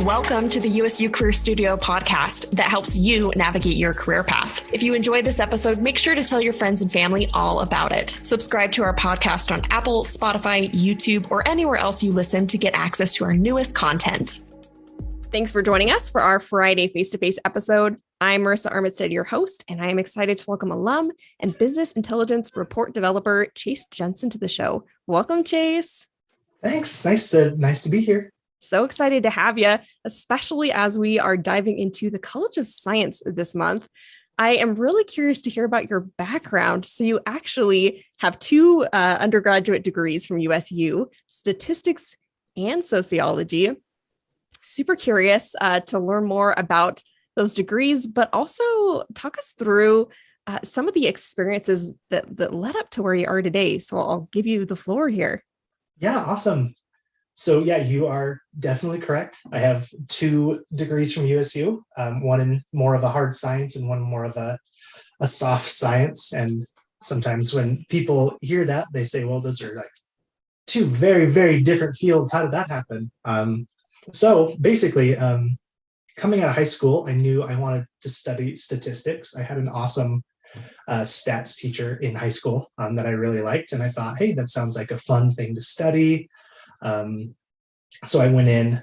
Welcome to the USU Career Studio podcast that helps you navigate your career path. If you enjoyed this episode, make sure to tell your friends and family all about it. Subscribe to our podcast on Apple, Spotify, YouTube, or anywhere else you listen to get access to our newest content. Thanks for joining us for our Friday face-to-face episode. I'm Marissa Armistead, your host, and I am excited to welcome alum and business intelligence report developer Chase Jensen to the show. Welcome, Chase. Thanks. Nice to be here. So excited to have you, especially as we are diving into the College of Science this month. I am really curious to hear about your background. So you actually have two undergraduate degrees from USU, statistics and sociology. Super curious to learn more about those degrees, but also talk us through some of the experiences that led up to where you are today. So I'll give you the floor here. Yeah, awesome. So yeah, you are definitely correct. I have two degrees from USU, one in more of a hard science and one more of a soft science. And sometimes when people hear that, they say, well, those are like two very, very different fields. How did that happen? So basically, coming out of high school, I knew I wanted to study statistics. I had an awesome stats teacher in high school that I really liked. And I thought, hey, that sounds like a fun thing to study. So I went in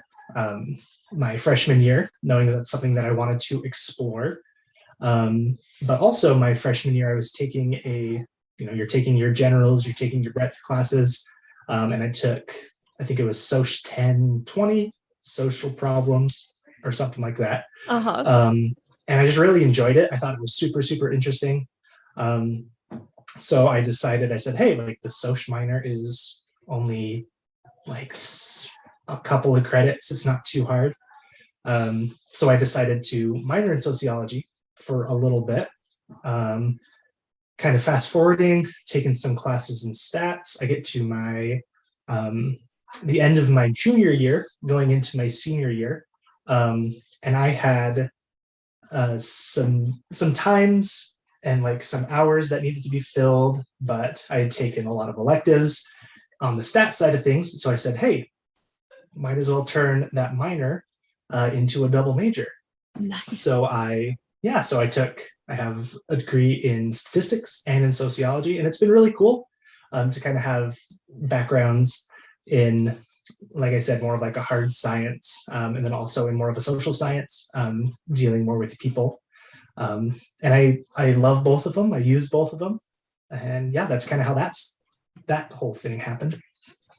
my freshman year, knowing that that's something that I wanted to explore. But also my freshman year, I was taking you're taking your generals, you're taking your breadth classes. And I took, I think it was Soc 1020, social problems or something like that. And I just really enjoyed it. I thought it was super, super interesting. So I said, hey, like the Soc minor is only like a couple of credits. It's not too hard. So I decided to minor in sociology for a little bit. Kind of fast forwarding, taking some classes in stats. I get to my the end of my junior year, going into my senior year, and I had some times and like some hours that needed to be filled, but I had taken a lot of electives on the stat side of things. So I said, hey, might as well turn that minor into a double major. Nice. So I have a degree in statistics and in sociology, and it's been really cool to kind of have backgrounds in, like I said, more of like a hard science, and then also in more of a social science, dealing more with people. And I love both of them. I use both of them. And yeah, that's kind of how that whole thing happened.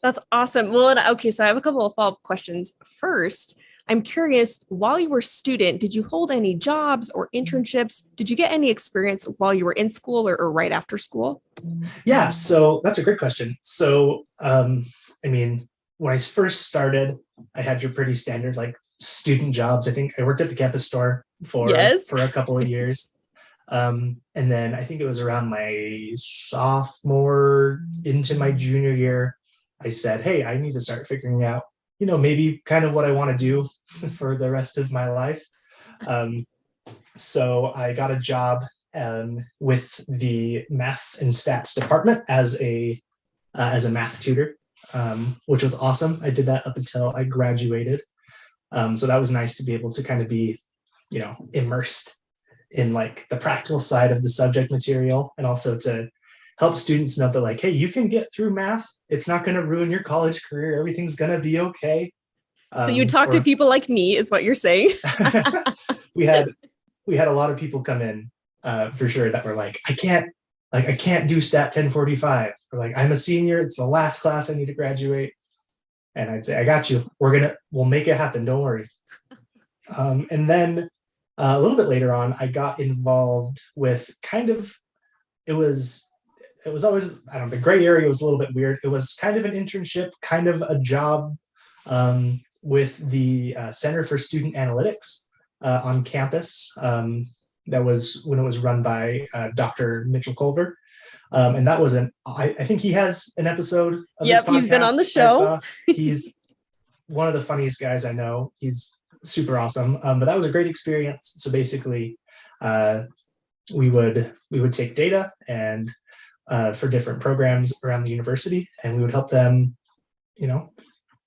That's awesome. Well, okay, so I have a couple of follow-up questions. First, I'm curious, while you were a student, did you hold any jobs or internships? Did you get any experience while you were in school or right after school? Yeah, so that's a great question. So, I mean, when I first started, I had your pretty standard like student jobs. I think I worked at the campus store for a couple of years. And then I think it was around my sophomore into my junior year, I said, hey, I need to start figuring out, maybe kind of what I want to do for the rest of my life. So I got a job with the math and stats department as a math tutor, which was awesome. I did that up until I graduated. So that was nice to be able to kind of be, immersed in like the practical side of the subject material, and also to help students know that like, hey, you can get through math. It's not going to ruin your college career. Everything's going to be okay. So you talk to people like me is what you're saying. we had a lot of people come in for sure that were like, I can't do stat 1045, or like, I'm a senior. It's the last class I need to graduate. And I'd say, I got you. We'll make it happen. Don't worry. And then a little bit later on, I got involved with it was always, I don't know, the gray area was a little bit weird. It was kind of an internship, kind of a job with the Center for Student Analytics on campus. That was when it was run by Dr. Mitchell Culver. And that was I think he has an episode of this podcast. He's been on the show. He's one of the funniest guys I know. He's super awesome. But that was a great experience. So basically, we would take data and for different programs around the university, and we would help them,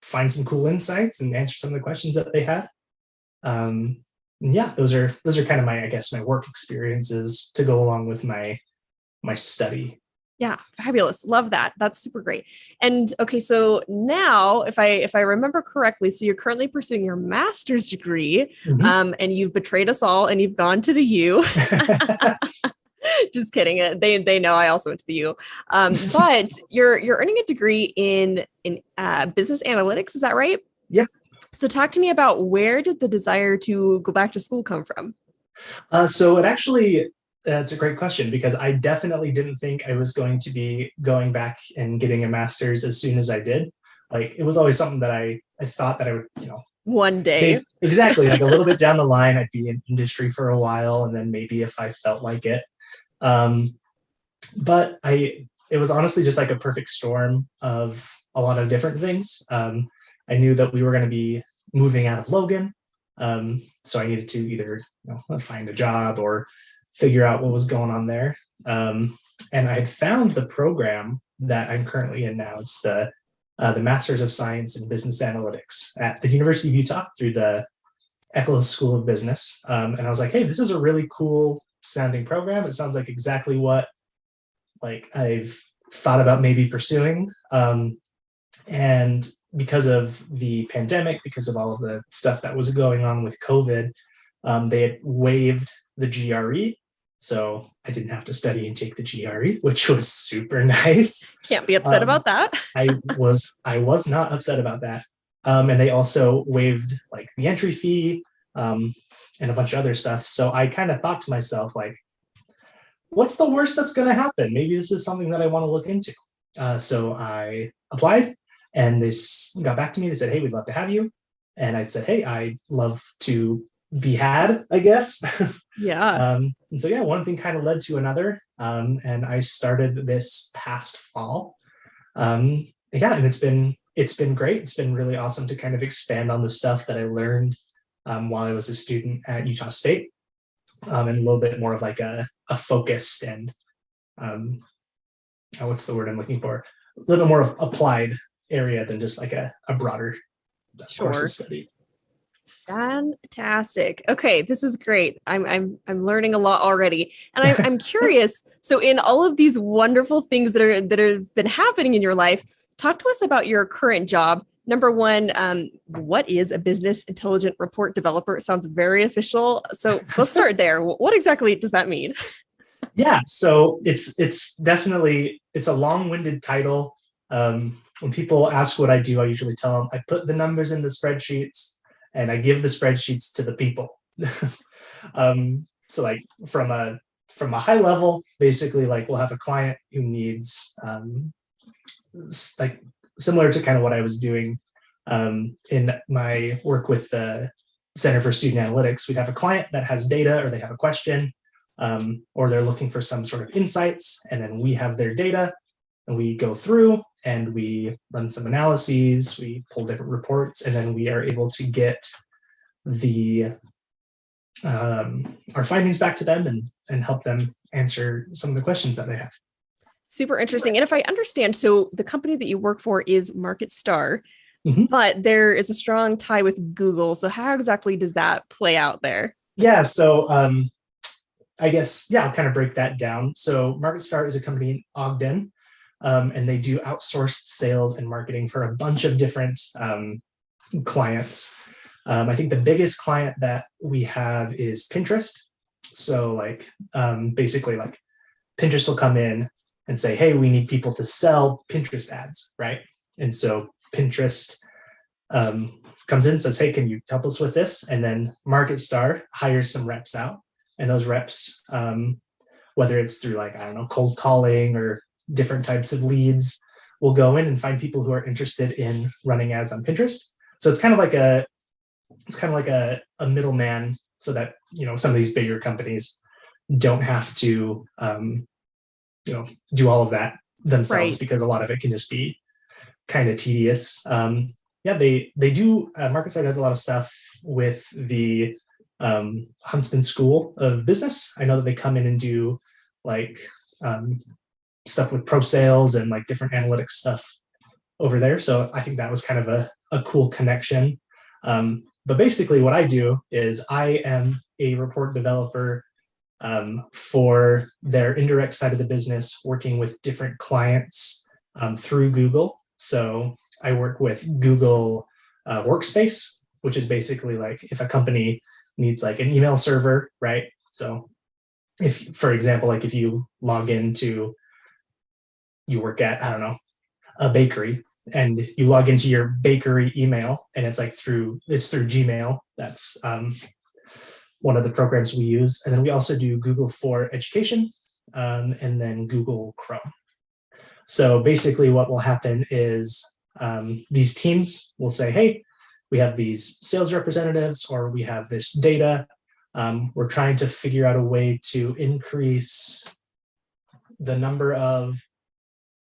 find some cool insights and answer some of the questions that they had. Yeah, those are kind of my, I guess, my work experiences to go along with my study. Yeah, fabulous. Love that. That's super great. And okay, so now if I remember correctly, so you're currently pursuing your master's degree, Mhm. and you've betrayed us all and you've gone to the U. Just kidding. They know I also went to the U. But you're earning a degree in business analytics. Is that right? Yep. So talk to me about where did the desire to go back to school come from? So it actually, that's a great question because I definitely didn't think I was going to be going back and getting a master's as soon as I did. Like it was always something that I thought that I would, One day. maybe exactly like a little bit down the line, I'd be in industry for a while, and then maybe if I felt like it. Um, but it was honestly just like a perfect storm of a lot of different things. I knew that we were going to be moving out of Logan, so I needed to either find a job or figure out what was going on there. And I had found the program that I'm currently in now. It's the Masters of Science in Business Analytics at the University of Utah through the Eccles School of Business. And I was like, hey, this is a really cool sounding program. It sounds like exactly what like I've thought about maybe pursuing. And because of the pandemic, because of all of the stuff that was going on with COVID, they had waived the GRE. So I didn't have to study and take the GRE, which was super nice. Can't be upset about that. I was not upset about that. And they also waived like the entry fee, and a bunch of other stuff. So I kind of thought to myself, like, what's the worst that's going to happen? Maybe this is something that I want to look into. So I applied, and they got back to me. They said, hey, we'd love to have you. And I said, hey, I'd love to be had, I guess. Yeah. And so, yeah, one thing kind of led to another. And I started this past fall. Yeah, and it's been great. It's been really awesome to kind of expand on the stuff that I learned while I was a student at Utah State, and a little bit more of like a focused and what's the word I'm looking for? A little bit more of applied area than just like a broader course Sure. of study. Fantastic. Okay, this is great. I'm learning a lot already, and I'm curious. So, in all of these wonderful things that have been happening in your life, talk to us about your current job. Number one, what is a business intelligent report developer? It sounds very official. So let's start there. What exactly does that mean? Yeah, so it's definitely it's a long-winded title. When people ask what I do, I usually tell them I put the numbers in the spreadsheets and I give the spreadsheets to the people. So like from a high level, basically like we'll have a client who needs like similar to kind of what I was doing in my work with the Center for Student Analytics. We'd have a client that has data or they have a question, or they're looking for some sort of insights, and then we have their data and we go through and we run some analyses, we pull different reports, and then we are able to get the our findings back to them and help them answer some of the questions that they have. Super interesting. And if I understand, so the company that you work for is MarketStar, Mhm. but there is a strong tie with Google. So how exactly does that play out there? Yeah, so I guess, yeah, I'll kind of break that down. So MarketStar is a company in Ogden, and they do outsourced sales and marketing for a bunch of different clients. I think the biggest client that we have is Pinterest. So like basically like Pinterest will come in and say, hey, we need people to sell Pinterest ads, right? And so Pinterest comes in and says, hey, can you help us with this? And then MarketStar hires some reps out. And those reps, whether it's through like, I don't know, cold calling or different types of leads, will go in and find people who are interested in running ads on Pinterest. So it's kind of like a middleman so that, some of these bigger companies don't have to, do all of that themselves, Right. because a lot of it can just be kind of tedious. Yeah, they do. MarketSite has a lot of stuff with the Huntsman School of Business. I know that they come in and do like stuff with pro sales and like different analytics stuff over there. So I think that was kind of a cool connection. But basically what I do is I am a report developer for their indirect side of the business, working with different clients through Google. So I work with Google Workspace, which is basically like if a company needs like an email server, right? So if, for example, like if you log into, you work at, I don't know, a bakery, and you log into your bakery email, and it's through Gmail. That's one of the programs we use. And then we also do Google for Education, and then Google Chrome. So basically what will happen is these teams will say, hey, we have these sales representatives, or we have this data. We're trying to figure out a way to increase the number of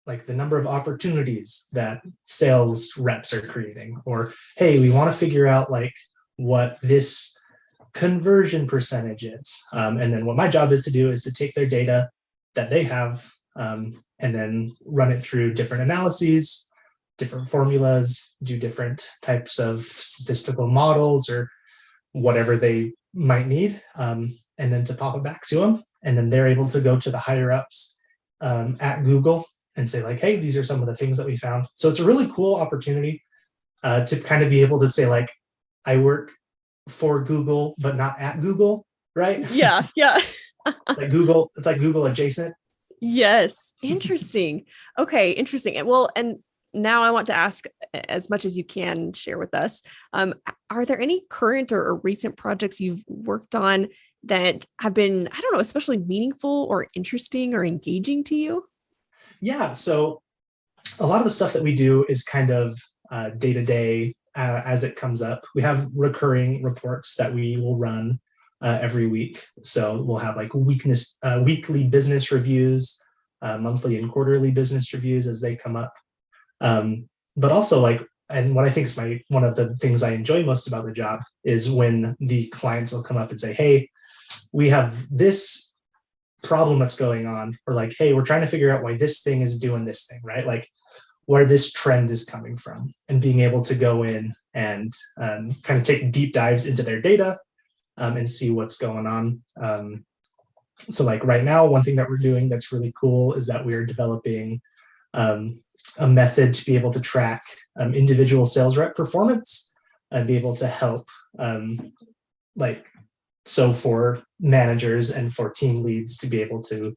opportunities that sales reps are creating. Or, hey, we want to figure out like what this conversion percentage is. And then what my job is to do is to take their data that they have and then run it through different analyses, different formulas, do different types of statistical models or whatever they might need, and then to pop it back to them. And then they're able to go to the higher ups at Google and say like, hey, these are some of the things that we found. So it's a really cool opportunity to kind of be able to say like, I work for Google, but not at Google, right? Yeah. It's like Google adjacent. Yes. Interesting. Okay. Interesting. Well, and now I want to ask, as much as you can share with us, are there any current or recent projects you've worked on that have been, I don't know, especially meaningful or interesting or engaging to you? Yeah. So a lot of the stuff that we do is kind of day to day as it comes up. We have recurring reports that we will run every week. So we'll have like weekly business reviews, monthly and quarterly business reviews as they come up. But also like, and what I think is one of the things I enjoy most about the job is when the clients will come up and say, hey, we have this problem that's going on, or like, hey, we're trying to figure out why this thing is doing this thing, right? Like where this trend is coming from, and being able to go in and kind of take deep dives into their data and see what's going on. So like right now, one thing that we're doing that's really cool is that we're developing a method to be able to track individual sales rep performance and be able to help so for managers and for team leads to be able to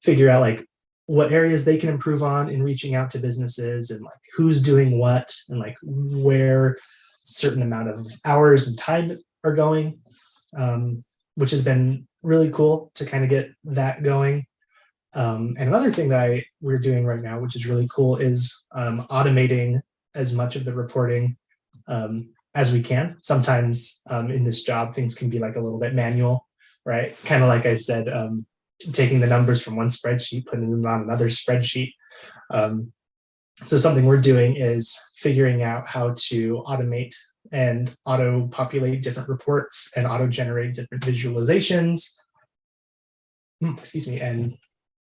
figure out like what areas they can improve on in reaching out to businesses, and like who's doing what, and like where certain amount of hours and time are going, which has been really cool to kind of get that going. And another thing that we're doing right now, which is really cool, is automating as much of the reporting as we can. Sometimes in this job, things can be like a little bit manual, right? Kind of like I said, taking the numbers from one spreadsheet, putting them on another spreadsheet. So something we're doing is figuring out how to automate and auto-populate different reports and auto-generate different visualizations,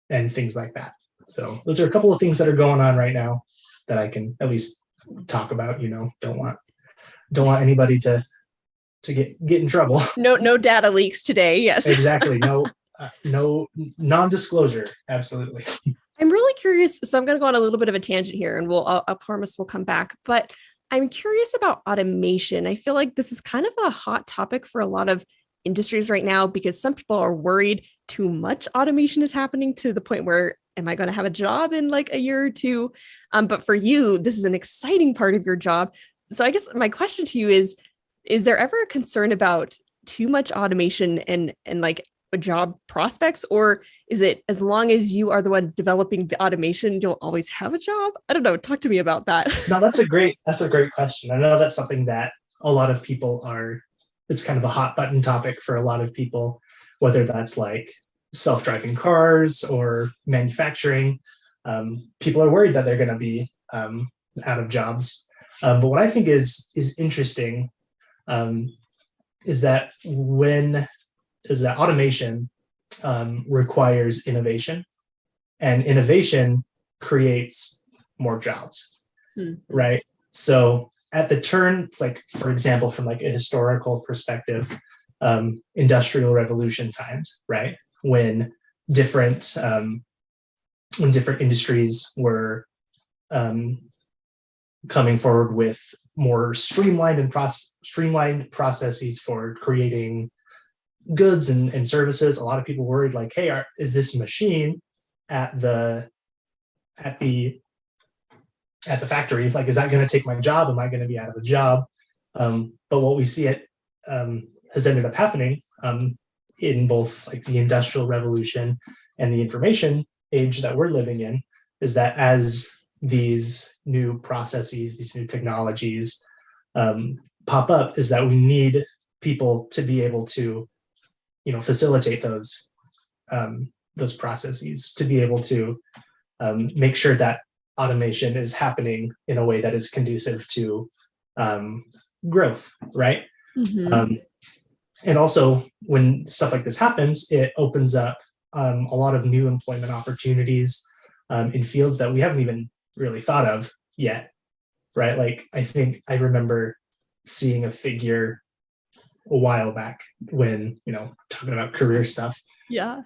and things like that. So those are a couple of things that are going on right now that I can at least talk about. Don't want anybody to get in trouble. No data leaks today. Yes. Exactly. No non-disclosure. Absolutely. I'm really curious. So I'm going to go on a little bit of a tangent here, and I promise we'll come back. But I'm curious about automation. I feel like this is kind of a hot topic for a lot of industries right now, because some people are worried too much automation is happening to the point where, am I going to have a job in like a year or two? But for you, this is an exciting part of your job. So I guess my question to you is there ever a concern about too much automation and like job prospects, or is it as long as you are the one developing the automation, you'll always have a job? I don't know. Talk to me about that. No, that's a great question. I know that's something that a lot of people it's kind of a hot button topic for a lot of people, whether that's like self-driving cars or manufacturing. People are worried that they're going to be out of jobs. But what I think is interesting is that automation requires innovation, and innovation creates more jobs, right? So at the turn, it's like, for example, from like a historical perspective, industrial revolution times, right? Different when different industries were coming forward with more streamlined processes for creating goods and services. A lot of people worried, like, hey, is this machine at the factory, like, is that going to take my job? Am I going to be out of a job? But what we see has ended up happening in both like the industrial revolution and the information age that we're living in, is that as these new processes, these new technologies pop up, is that we need people to be able to, facilitate those processes, to be able to make sure that automation is happening in a way that is conducive to growth, right? Mm-hmm. And also, when stuff like this happens, it opens up a lot of new employment opportunities in fields that we haven't even really thought of yet, right? Like, I think I remember seeing a figure a while back when, talking about career stuff,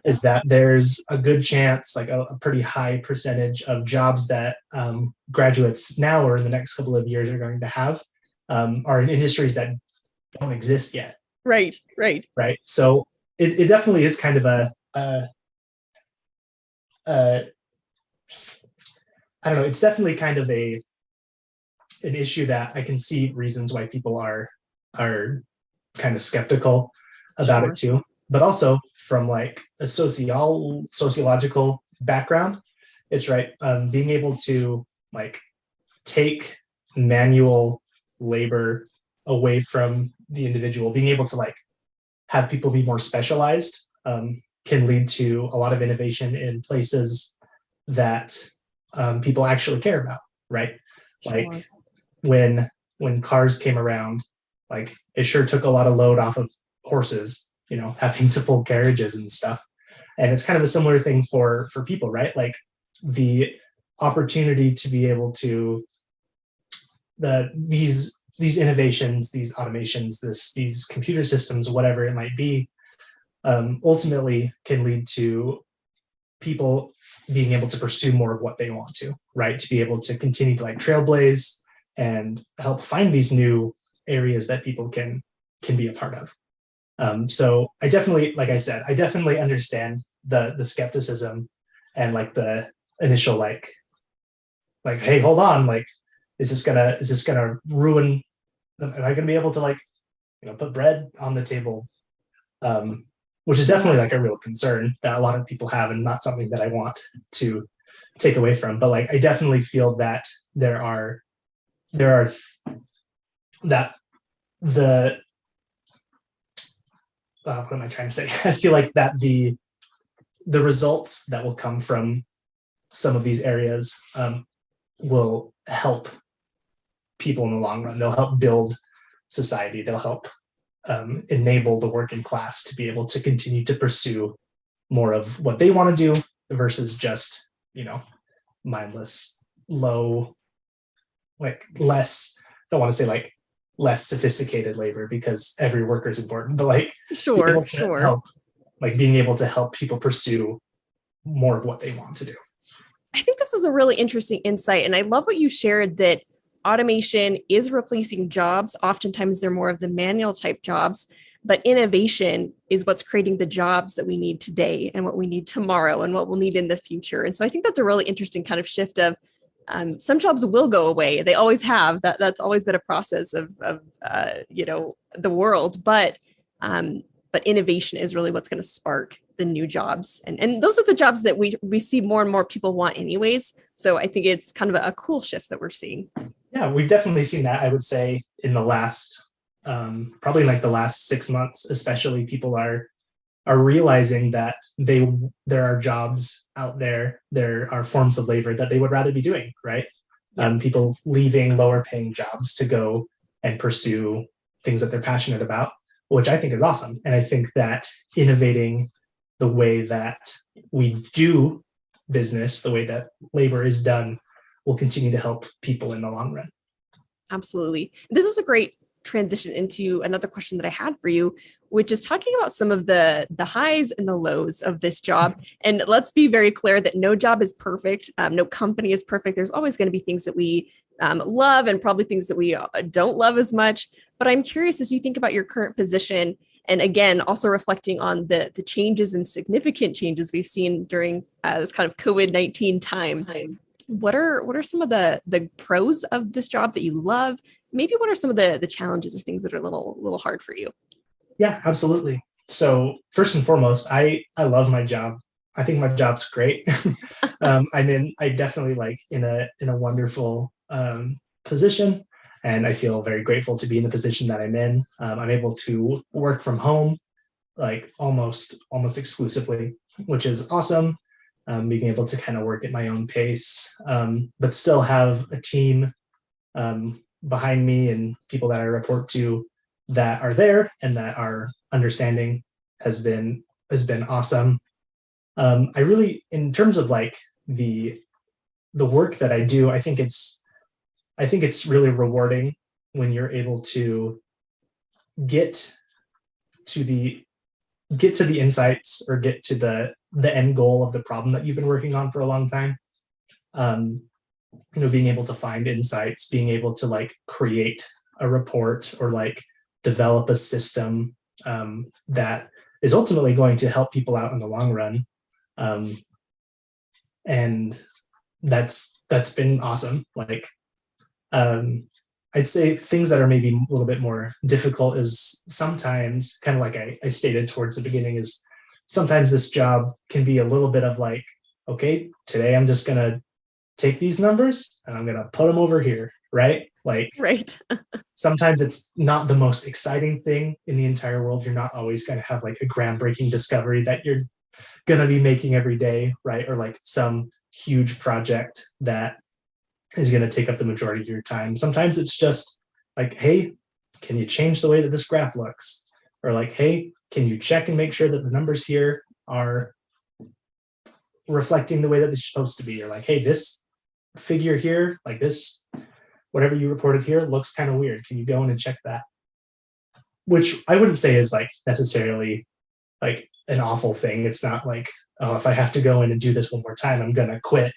is that there's a good chance, like a pretty high percentage of jobs that graduates now or in the next couple of years are going to have are in industries that don't exist yet. Right. So it definitely is kind of I don't know, it's definitely kind of an issue that I can see reasons why people are kind of skeptical about it too. But also from like a sociological background, it's right. Being able to like take manual labor away from the individual, being able to like have people be more specialized can lead to a lot of innovation in places that people actually care about, right? Like when cars came around, like it sure took a lot of load off of horses, having to pull carriages and stuff. And it's kind of a similar thing for people, right? Like the opportunity to be able to these innovations, these automations, these computer systems, whatever it might be, ultimately can lead to people being able to pursue more of what they want to, right? To be able to continue to like trailblaze and help find these new areas that people can be a part of. So I definitely, like I said, I definitely understand the skepticism and like the initial like, hey, hold on, like, is this gonna ruin? Am I gonna be able to like, put bread on the table? Which is definitely like a real concern that a lot of people have, and not something that I want to take away from. But like, I definitely feel that there are that the what am I trying to say? I feel like that the results that will come from some of these areas will help people in the long run. They'll help build society. They'll help enable the working class to be able to continue to pursue more of what they want to do versus just, mindless, low, like less, I don't want to say like less sophisticated labor, because every worker is important, but like help, like being able to help people pursue more of what they want to do. I think this is a really interesting insight. And I love what you shared, that automation is replacing jobs. Oftentimes they're more of the manual type jobs, but innovation is what's creating the jobs that we need today and what we need tomorrow and what we'll need in the future. And so I think that's a really interesting kind of shift of some jobs will go away. They always have. That's always been a process of the world. But innovation is really what's going to spark the new jobs. And those are the jobs that we see more and more people want anyways. So I think it's kind of a cool shift that we're seeing. Yeah, we've definitely seen that, I would say, in the last, probably like the last 6 months, especially. People are realizing that there are jobs out there, there are forms of labor that they would rather be doing, right? Yeah. People leaving lower paying jobs to go and pursue things that they're passionate about, which I think is awesome. And I think that innovating the way that we do business, the way that labor is done, will continue to help people in the long run. Absolutely. This is a great transition into another question that I had for you, which is talking about some of the highs and the lows of this job. And let's be very clear that no job is perfect. No company is perfect. There's always going to be things that we love and probably things that we don't love as much. But I'm curious, as you think about your current position, and again, also reflecting on the changes and significant changes we've seen during this kind of COVID-19 time. What are some of the pros of this job that you love? Maybe what are some of the challenges or things that are a little hard for you? Yeah, absolutely. So first and foremost, I love my job. I think my job's great. I definitely like in a wonderful position, and I feel very grateful to be in the position that I'm in. I'm able to work from home like almost exclusively, which is awesome. Being able to kind of work at my own pace, but still have a team behind me and people that I report to that are there and that are understanding has been awesome. I really, in terms of like the work that I do, I think it's really rewarding when you're able to get to the insights or get to the end goal of the problem that you've been working on for a long time. Being able to find insights, being able to like create a report or like develop a system that is ultimately going to help people out in the long run. And that's been awesome. Like, I'd say things that are maybe a little bit more difficult is sometimes, kind of like I stated towards the beginning, is sometimes this job can be a little bit of like, okay, today I'm just going to take these numbers and I'm going to put them over here, right? Like, Right. sometimes it's not the most exciting thing in the entire world. You're not always going to have like a groundbreaking discovery that you're going to be making every day, right? Or like some huge project that is going to take up the majority of your time. Sometimes it's just like, hey, can you change the way that this graph looks? Or like, hey, can you check and make sure that the numbers here are reflecting the way that they're supposed to be? Or like, hey, this figure here, like this, whatever you reported here looks kind of weird. Can you go in and check that? Which I wouldn't say is like necessarily like an awful thing. It's not like, oh, if I have to go in and do this one more time, I'm going to quit.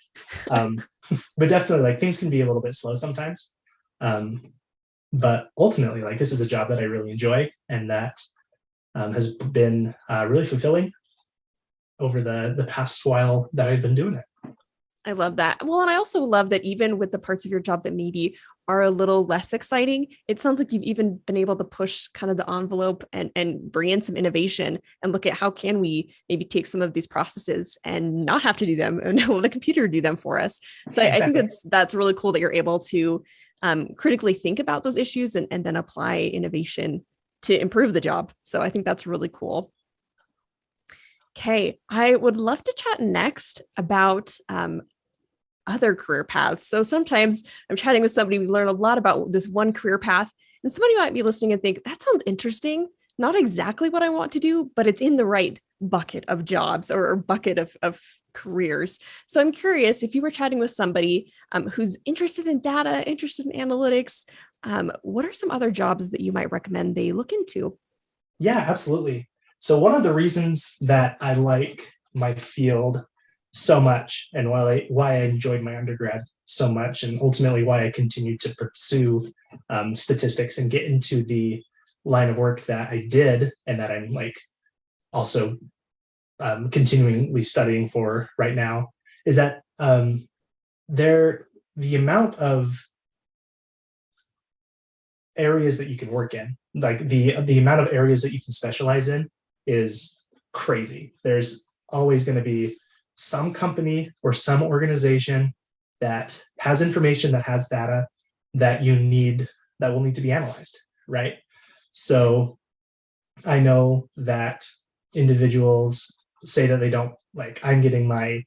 But definitely like things can be a little bit slow sometimes. But ultimately, like this is a job that I really enjoy and that has been really fulfilling over the past while that I've been doing it. I love that. Well, and I also love that even with the parts of your job that maybe are a little less exciting, it sounds like you've even been able to push kind of the envelope and bring in some innovation and look at how can we maybe take some of these processes and not have to do them and let the computer do them for us. So I think that's really cool that you're able to critically think about those issues and then apply innovation to improve the job. So I think that's really cool. Okay, I would love to chat next about other career paths. So sometimes I'm chatting with somebody, we learn a lot about this one career path, and somebody might be listening and think, that sounds interesting. Not exactly what I want to do, but it's in the right bucket of jobs or bucket of careers. So I'm curious if you were chatting with somebody who's interested in data, interested in analytics, what are some other jobs that you might recommend they look into? Yeah, absolutely. So one of the reasons that I like my field so much and why I enjoyed my undergrad so much and ultimately why I continued to pursue statistics and get into the line of work that I did and that I'm like also continually studying for right now is that the amount of areas that you can work in, like the amount of areas that you can specialize in is crazy. There's always going to be some company or some organization that has information, that has data that will need to be analyzed, right? So I know that individuals say that they don't, like, I'm getting my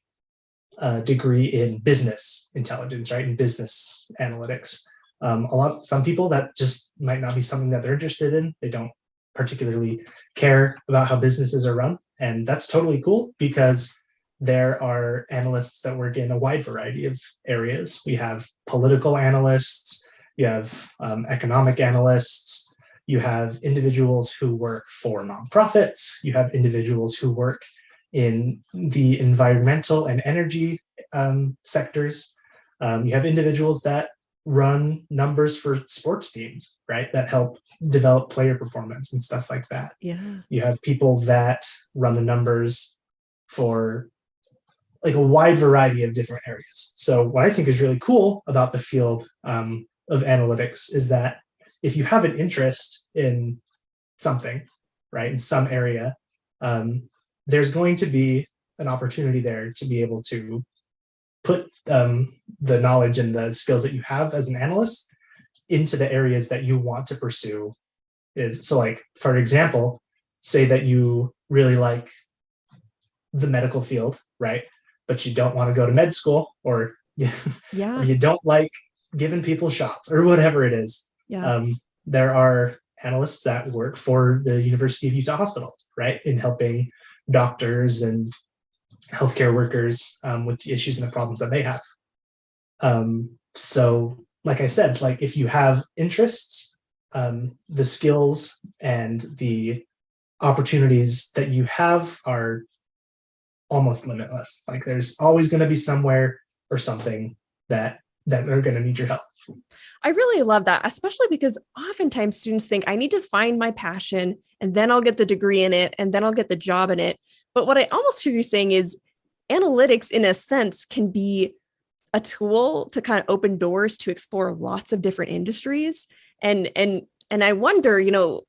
degree in business intelligence, right? In business analytics. Some people that just might not be something that they're interested in. They don't particularly care about how businesses are run. And that's totally cool because there are analysts that work in a wide variety of areas. We have political analysts, you have economic analysts, you have individuals who work for nonprofits, you have individuals who work in the environmental and energy sectors. You have individuals that run numbers for sports teams, right? That help develop player performance and stuff like that. Yeah. You have people that run the numbers for like a wide variety of different areas. So what I think is really cool about the field of analytics is that if you have an interest in something, right, in some area, there's going to be an opportunity there to be able to put the knowledge and the skills that you have as an analyst into the areas that you want to pursue. So like, for example, say that you really like the medical field, right? But you don't want to go to med school, or Yeah. or you don't like giving people shots, or whatever it is. Yeah. There are analysts that work for the University of Utah Hospital, right, in helping doctors and healthcare workers with the issues and the problems that they have. So, like I said, like if you have interests, the skills and the opportunities that you have are almost limitless. Like there's always going to be somewhere or something that are going to need your help. I really love that, especially because oftentimes students think I need to find my passion and then I'll get the degree in it and then I'll get the job in it. But what I almost hear you saying is analytics, in a sense, can be a tool to kind of open doors to explore lots of different industries. And I wonder,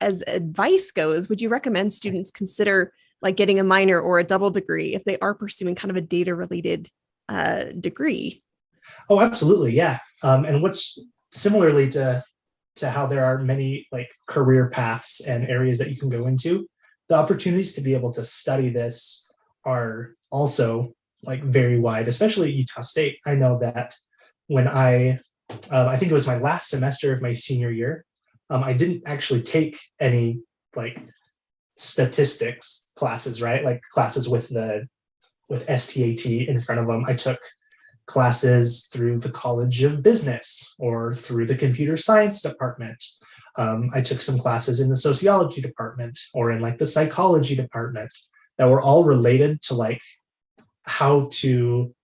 as advice goes, would you recommend students consider like getting a minor or a double degree if they are pursuing kind of a data related degree? Oh, absolutely. Yeah. And what's similarly to how there are many like career paths and areas that you can go into, the opportunities to be able to study this are also like very wide, especially at Utah State. I know that when I think it was my last semester of my senior year, I didn't actually take any like statistics classes, right? Like classes with STAT in front of them. I took classes through the College of Business or through the computer science department. I took some classes in the sociology department or in like the psychology department that were all related to like how to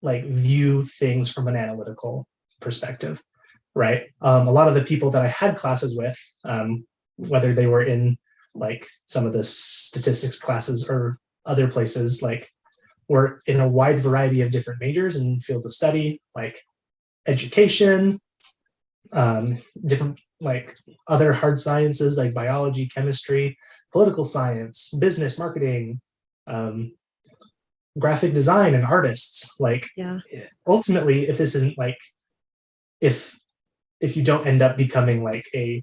like view things from an analytical perspective, right? A lot of the people that I had classes with, whether they were in like some of the statistics classes or other places, like were in a wide variety of different majors and fields of study, like education, different like other hard sciences like biology, chemistry, political science, business, marketing, graphic design, and artists. Like, Yeah. Ultimately, if this isn't like, if you don't end up becoming like a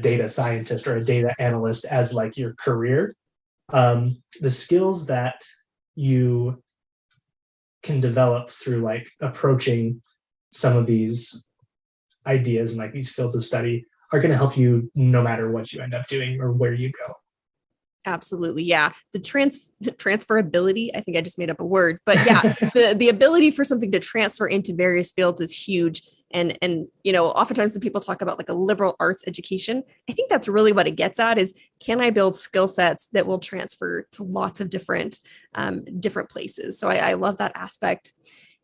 data scientist or a data analyst as like your career, the skills that you can develop through like approaching some of these ideas and like these fields of study are going to help you no matter what you end up doing or where you go. Absolutely. Yeah. The transferability, I think I just made up a word, but yeah, the ability for something to transfer into various fields is huge. And, oftentimes when people talk about like a liberal arts education, I think that's really what it gets at is, can I build skill sets that will transfer to lots of different places? So I love that aspect.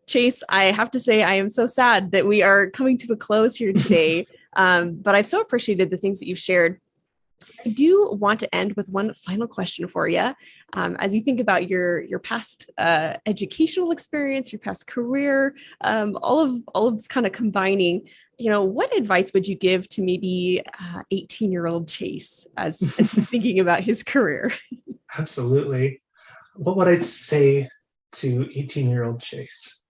Chase, I have to say, I am so sad that we are coming to a close here today. But I've so appreciated the things that you've shared. I do want to end with one final question for you. As you think about your past educational experience, your past career, all of this kind of combining, what advice would you give to maybe 18-year-old Chase as he's thinking about his career? Absolutely. What would I say to 18-year-old Chase?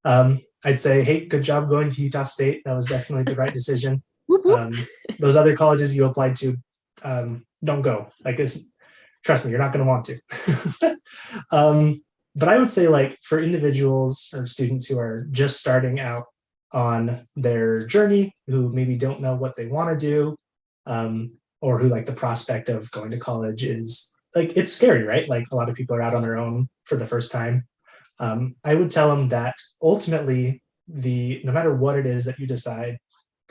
I'd say, hey, good job going to Utah State. That was definitely the right decision. Whoop, whoop. Those other colleges you applied to, don't go. Like, trust me, you're not going to want to. But I would say, like, for individuals or students who are just starting out on their journey, who maybe don't know what they want to do, or who like the prospect of going to college is like, it's scary, right? Like a lot of people are out on their own for the first time. I would tell them that ultimately, no matter what it is that you decide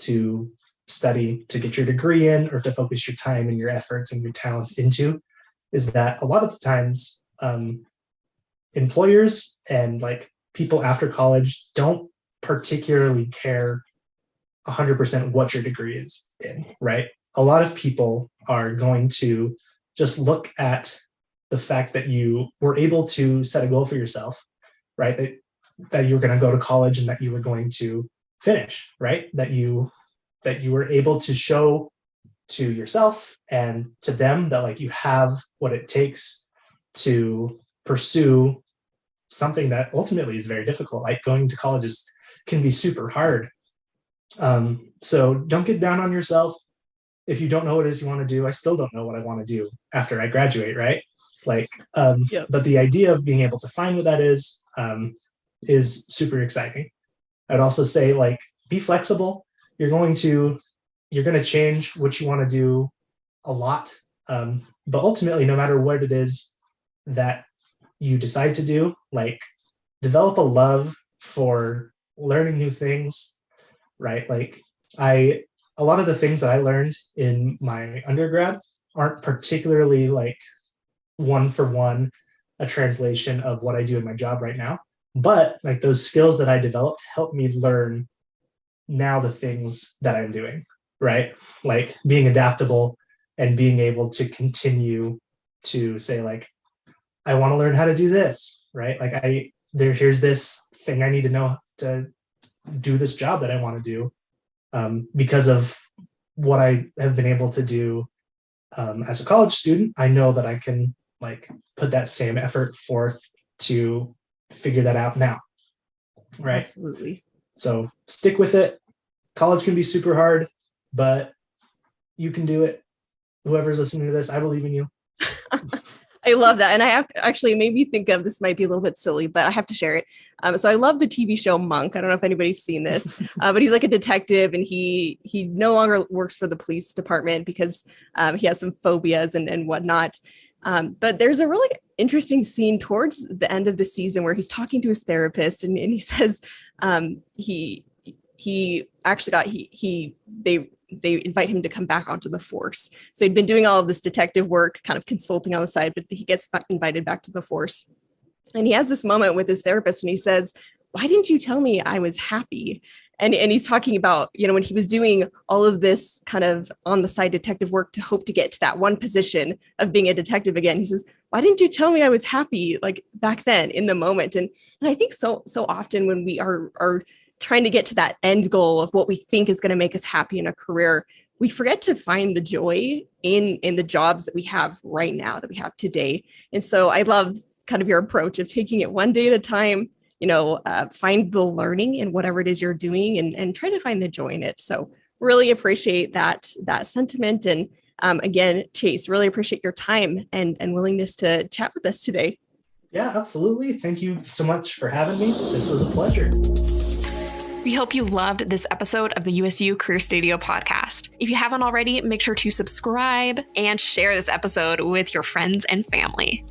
to study to get your degree in, or to focus your time and your efforts and your talents into, is that a lot of the times employers and like people after college don't particularly care 100% what your degree is in, right? A lot of people are going to just look at the fact that you were able to set a goal for yourself, right? That you were going to go to college and that you were going to finish, right? That you were able to show to yourself and to them that like you have what it takes to pursue something that ultimately is very difficult. Like going to college can be super hard. So don't get down on yourself. If you don't know what it is you want to do, I still don't know what I want to do after I graduate, right? Like, Yep. But the idea of being able to find what that is super exciting. I'd also say like, be flexible. You're going to change what you want to do a lot. But ultimately, no matter what it is that you decide to do, like develop a love for learning new things, right? Like a lot of the things that I learned in my undergrad aren't particularly like one for one a translation of what I do in my job right now. But like those skills that I developed help me learn now the things that I'm doing, right? Like being adaptable and being able to continue to say like, I want to learn how to do this, right? Like here's this thing I need to know to do this job that I want to do, because of what I have been able to do as a college student. I know that I can like put that same effort forth to figure that out now, right? Absolutely. So stick with it. College can be super hard, but you can do it. Whoever's listening to this, I believe in you. I love that. And I actually made me think of, this might be a little bit silly, but I have to share it. So I love the TV show Monk. I don't know if anybody's seen this, but he's like a detective, and he no longer works for the police department because he has some phobias and whatnot. But there's a really interesting scene towards the end of the season where he's talking to his therapist, and he says he actually got they invite him to come back onto the force. So he'd been doing all of this detective work, kind of consulting on the side, but he gets invited back to the force. And he has this moment with his therapist, and he says, "Why didn't you tell me I was happy?" And he's talking about, when he was doing all of this kind of on the side detective work to hope to get to that one position of being a detective again. He says, "Why didn't you tell me I was happy like back then in the moment?" And I think so often when we are trying to get to that end goal of what we think is going to make us happy in a career, we forget to find the joy in the jobs that we have right now, that we have today. And so I love kind of your approach of taking it one day at a time, find the learning in whatever it is you're doing, and try to find the joy in it. So really appreciate that sentiment. And again, Chase, really appreciate your time and willingness to chat with us today. Yeah, absolutely. Thank you so much for having me. This was a pleasure. We hope you loved this episode of the USU Career Stadio podcast. If you haven't already, make sure to subscribe and share this episode with your friends and family.